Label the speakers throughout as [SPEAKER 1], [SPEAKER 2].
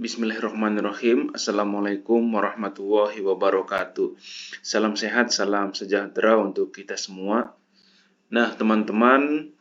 [SPEAKER 1] Bismillahirrahmanirrahim. Assalamualaikum warahmatullahi wabarakatuh. Salam sehat, salam sejahtera untuk kita semua. Nah, teman-teman,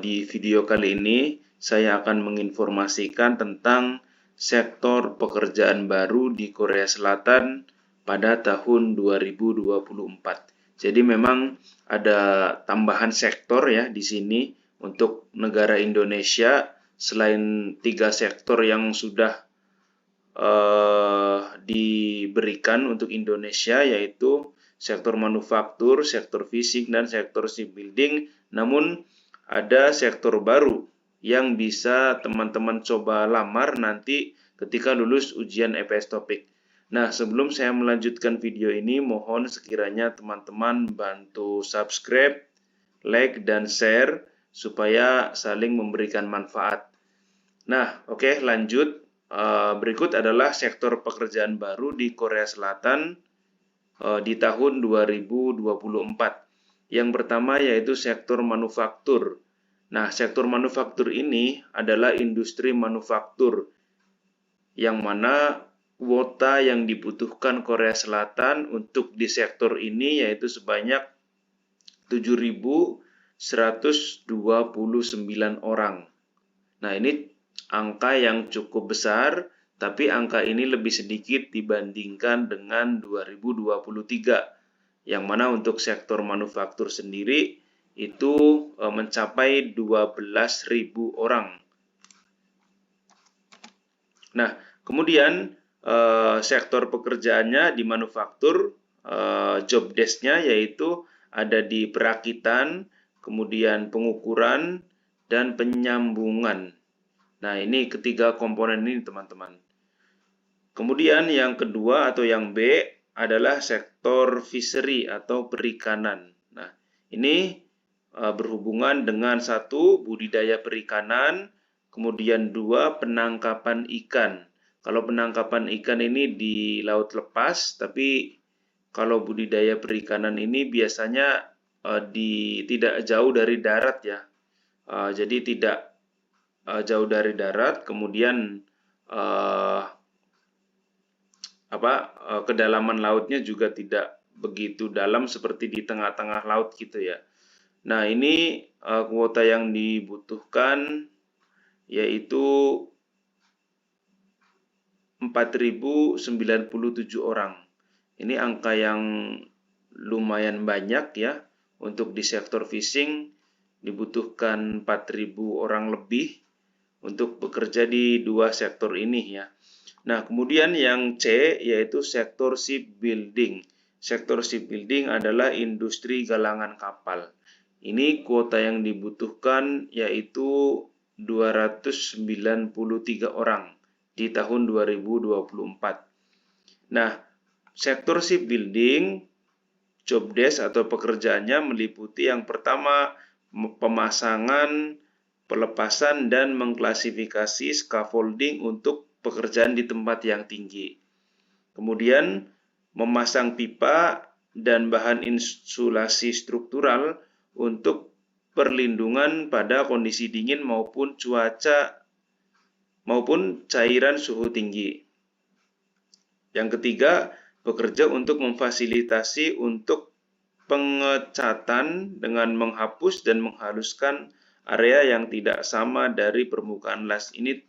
[SPEAKER 1] di video kali ini saya akan menginformasikan tentang sektor pekerjaan baru di Korea Selatan pada tahun 2024. Jadi memang ada tambahan sektor ya di sini untuk negara Indonesia. Selain 3 sektor yang sudah diberikan untuk Indonesia, yaitu sektor manufaktur, sektor fisik, dan sektor shipbuilding. Namun ada sektor baru yang bisa teman-teman coba lamar nanti ketika lulus ujian EPS Topik. Nah, sebelum saya melanjutkan video ini, mohon sekiranya teman-teman bantu subscribe, like, dan share supaya saling memberikan manfaat. Nah, oke, lanjut. Berikut adalah sektor pekerjaan baru di Korea Selatan di tahun 2024. Yang pertama yaitu sektor manufaktur. Nah, sektor manufaktur ini adalah industri manufaktur yang mana kuota yang dibutuhkan Korea Selatan untuk di sektor ini yaitu sebanyak 7.129 orang. Nah, ini angka yang cukup besar, tapi angka ini lebih sedikit dibandingkan dengan 2023, yang mana untuk sektor manufaktur sendiri itu mencapai 12.000 orang. Nah, kemudian sektor pekerjaannya di manufaktur, job desk-nya yaitu ada di perakitan, kemudian pengukuran, dan penyambungan. Nah, ini ketiga komponen ini, teman-teman. Kemudian yang kedua atau yang B adalah sektor fishery atau perikanan. Nah, ini berhubungan dengan 1, budidaya perikanan, kemudian 2, penangkapan ikan. Kalau penangkapan ikan ini di laut lepas, tapi kalau budidaya perikanan ini biasanya tidak jauh dari darat ya. Jadi tidak jauh dari darat, kemudian kedalaman lautnya juga tidak begitu dalam seperti di tengah-tengah laut gitu ya. Nah, ini kuota yang dibutuhkan yaitu 4.097 orang. Ini angka yang lumayan banyak ya. Untuk di sektor fishing dibutuhkan 4.000 orang lebih untuk bekerja di 2 sektor ini ya. Nah, kemudian yang C yaitu sektor shipbuilding. Sektor shipbuilding adalah industri galangan kapal. Ini kuota yang dibutuhkan yaitu 293 orang di tahun 2024. Nah, sektor shipbuilding job desk atau pekerjaannya meliputi yang pertama pemasangan, pelepasan, dan mengklasifikasi scaffolding untuk pekerjaan di tempat yang tinggi. Kemudian memasang pipa dan bahan insulasi struktural untuk perlindungan pada kondisi dingin maupun cuaca maupun cairan suhu tinggi. Yang ketiga, bekerja untuk memfasilitasi untuk pengecatan dengan menghapus dan menghaluskan area yang tidak sama dari permukaan las. Ini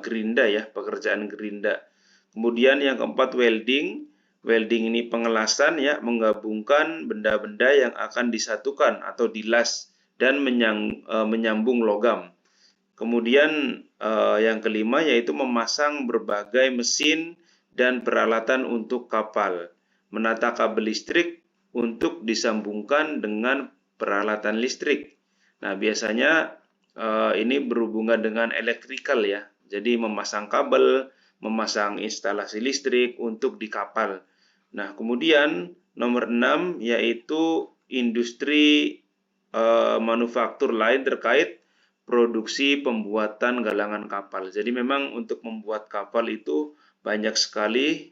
[SPEAKER 1] gerinda ya, pekerjaan gerinda. Kemudian yang keempat, welding. Welding ini pengelasan ya, menggabungkan benda-benda yang akan disatukan atau dilas dan menyambung logam. Kemudian yang kelima yaitu memasang berbagai mesin dan peralatan untuk kapal, menata kabel listrik untuk disambungkan dengan peralatan listrik. Nah, biasanya ini berhubungan dengan elektrikal ya. Jadi memasang kabel, memasang instalasi listrik untuk di kapal. Nah, kemudian nomor 6 yaitu industri manufaktur lain terkait produksi pembuatan galangan kapal. Jadi memang untuk membuat kapal itu banyak sekali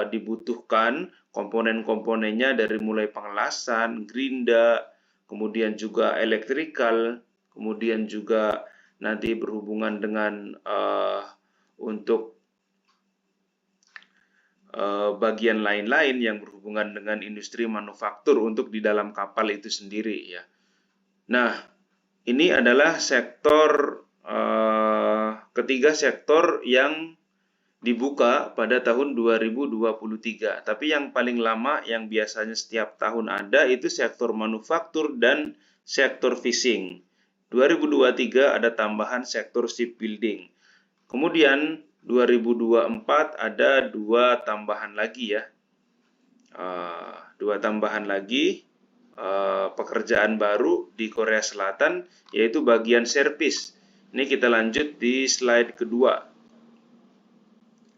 [SPEAKER 1] dibutuhkan komponen-komponennya dari mulai pengelasan, gerinda, kemudian juga elektrikal, kemudian juga nanti berhubungan dengan untuk bagian lain-lain yang berhubungan dengan industri manufaktur untuk di dalam kapal itu sendiri ya. Nah, ini adalah sektor ketiga sektor yang dibuka pada tahun 2023. Tapi yang paling lama yang biasanya setiap tahun ada itu sektor manufaktur dan sektor fishing. 2023 ada tambahan sektor shipbuilding. Kemudian 2024 ada dua tambahan lagi ya. Dua tambahan lagi pekerjaan baru di Korea Selatan yaitu bagian servis. Ini kita lanjut di slide kedua.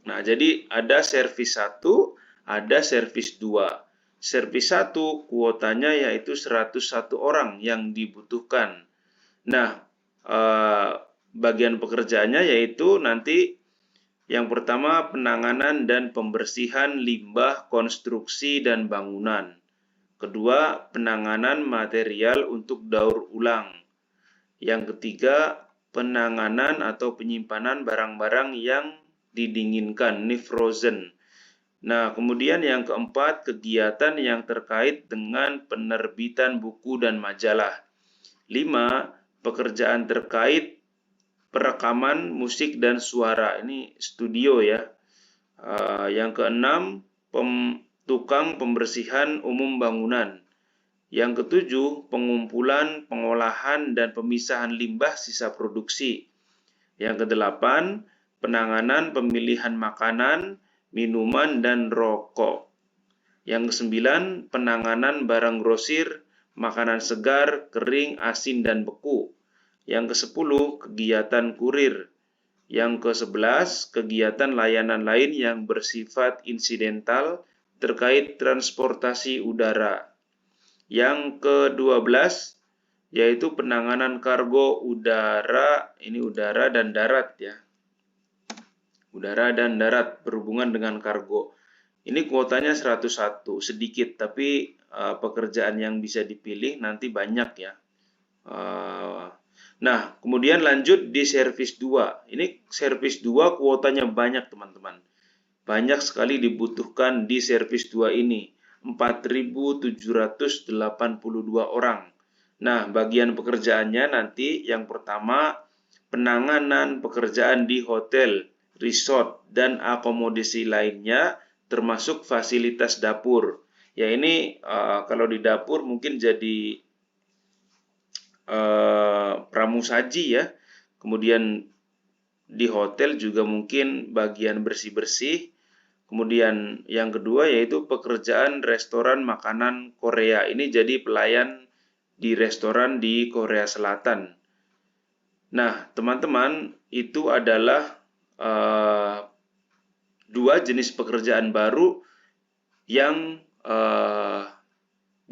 [SPEAKER 1] Nah, jadi ada servis 1, ada servis 2. Servis 1 kuotanya yaitu 101 orang yang dibutuhkan. Nah, bagian pekerjaannya yaitu nanti yang pertama penanganan dan pembersihan limbah konstruksi dan bangunan. Kedua, penanganan material untuk daur ulang. Yang ketiga, penanganan atau penyimpanan barang-barang yang didinginkan, ini frozen. Nah, kemudian yang keempat, kegiatan yang terkait dengan penerbitan buku dan majalah. 5, pekerjaan terkait perekaman musik dan suara, ini studio ya. Yang keenam, tukang pembersihan umum bangunan. Yang ketujuh, pengumpulan, pengolahan, dan pemisahan limbah sisa produksi. Yang kedelapan, penanganan pemilihan makanan, minuman, dan rokok. Yang kesembilan, penanganan barang grosir, makanan segar, kering, asin, dan beku. Yang kesepuluh, kegiatan kurir. Yang ke-11, kegiatan layanan lain yang bersifat insidental terkait transportasi udara. Yang ke-12, yaitu penanganan kargo udara, ini udara dan darat ya. Udara dan darat berhubungan dengan kargo. Ini kuotanya 101, sedikit, tapi pekerjaan yang bisa dipilih nanti banyak ya. Nah, kemudian lanjut di servis 2. Ini servis 2 kuotanya banyak teman-teman. Banyak sekali dibutuhkan di servis 2 ini. 4.782 orang. Nah, bagian pekerjaannya nanti yang pertama penanganan pekerjaan di hotel, resort, dan akomodasi lainnya termasuk fasilitas dapur. Ya ini kalau di dapur mungkin jadi pramusaji ya. Kemudian di hotel juga mungkin bagian bersih-bersih. Kemudian yang kedua yaitu pekerjaan restoran makanan Korea. Ini jadi pelayan di restoran di Korea Selatan. Nah, teman-teman, itu adalah dua jenis pekerjaan baru yang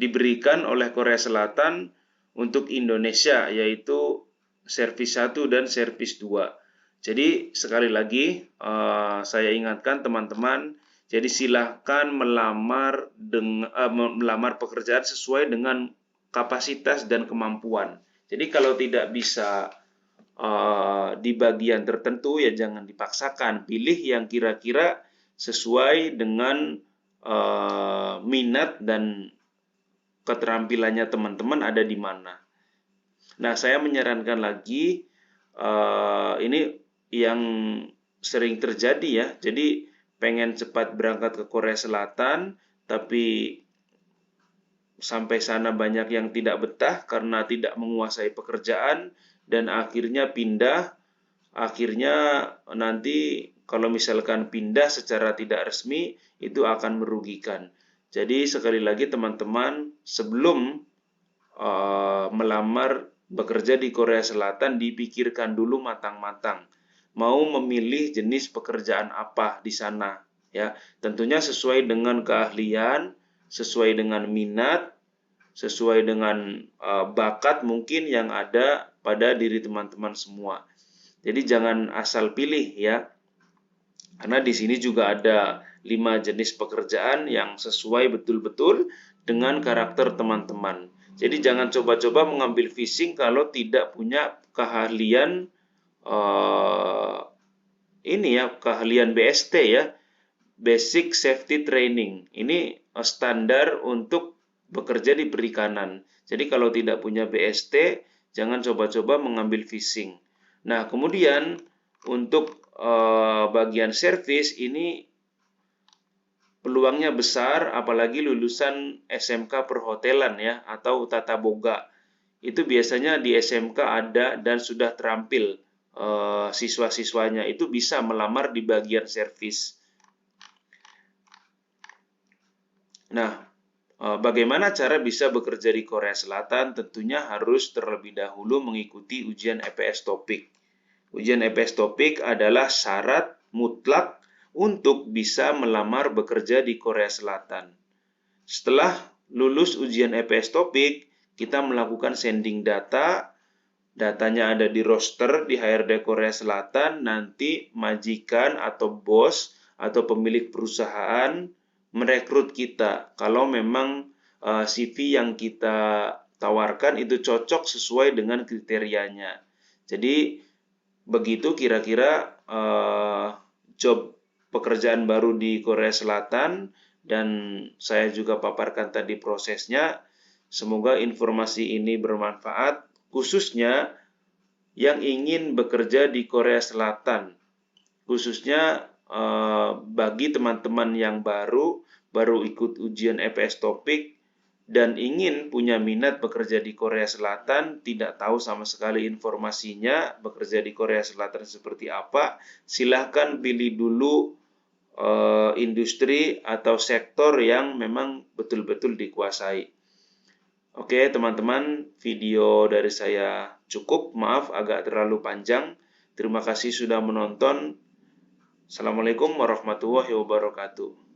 [SPEAKER 1] diberikan oleh Korea Selatan untuk Indonesia, yaitu servis 1 dan servis 2. Jadi sekali lagi saya ingatkan teman-teman, jadi silahkan melamar pekerjaan sesuai dengan kapasitas dan kemampuan. Jadi kalau tidak bisa di bagian tertentu ya jangan dipaksakan, pilih yang kira-kira sesuai dengan minat dan keterampilannya teman-teman ada di mana. Nah, saya menyarankan lagi ini yang sering terjadi ya. Jadi pengen cepat berangkat ke Korea Selatan, tapi sampai sana banyak yang tidak betah karena tidak menguasai pekerjaan dan akhirnya pindah. Akhirnya nanti kalau misalkan pindah secara tidak resmi itu akan merugikan. Jadi sekali lagi teman-teman, sebelum melamar bekerja di Korea Selatan dipikirkan dulu matang-matang. Mau memilih jenis pekerjaan apa di sana ya. Tentunya sesuai dengan keahlian, sesuai dengan minat, sesuai dengan bakat mungkin yang ada pada diri teman-teman semua. Jadi jangan asal pilih ya. Karena di sini juga ada 5 jenis pekerjaan yang sesuai betul-betul dengan karakter teman-teman. Jadi jangan coba-coba mengambil fishing kalau tidak punya keahlian ini ya, keahlian BST ya, Basic Safety Training. Ini standar untuk bekerja di perikanan. Jadi kalau tidak punya BST, jangan coba-coba mengambil fishing. Nah, kemudian untuk bagian servis ini peluangnya besar, apalagi lulusan SMK perhotelan ya, atau tata boga. Itu biasanya di SMK ada dan sudah terampil siswa-siswanya. Itu bisa melamar di bagian servis. Nah, bagaimana cara bisa bekerja di Korea Selatan? Tentunya harus terlebih dahulu mengikuti ujian EPS Topik. Ujian EPS Topik adalah syarat mutlak untuk bisa melamar bekerja di Korea Selatan. Setelah lulus ujian EPS Topik, kita melakukan sending data. Datanya ada di roster di HRD Korea Selatan, nanti majikan atau bos atau pemilik perusahaan merekrut kita kalau memang CV yang kita tawarkan itu cocok sesuai dengan kriterianya. Jadi begitu kira-kira job pekerjaan baru di Korea Selatan, dan saya juga paparkan tadi prosesnya. Semoga informasi ini bermanfaat, khususnya yang ingin bekerja di Korea Selatan, khususnya bagi teman-teman yang baru ikut ujian EPS Topik dan ingin punya minat bekerja di Korea Selatan, tidak tahu sama sekali informasinya bekerja di Korea Selatan seperti apa, silahkan pilih dulu industri atau sektor yang memang betul-betul dikuasai. Oke teman-teman, video dari saya cukup, maaf agak terlalu panjang. Terima kasih sudah menonton. Assalamualaikum warahmatullahi wabarakatuh.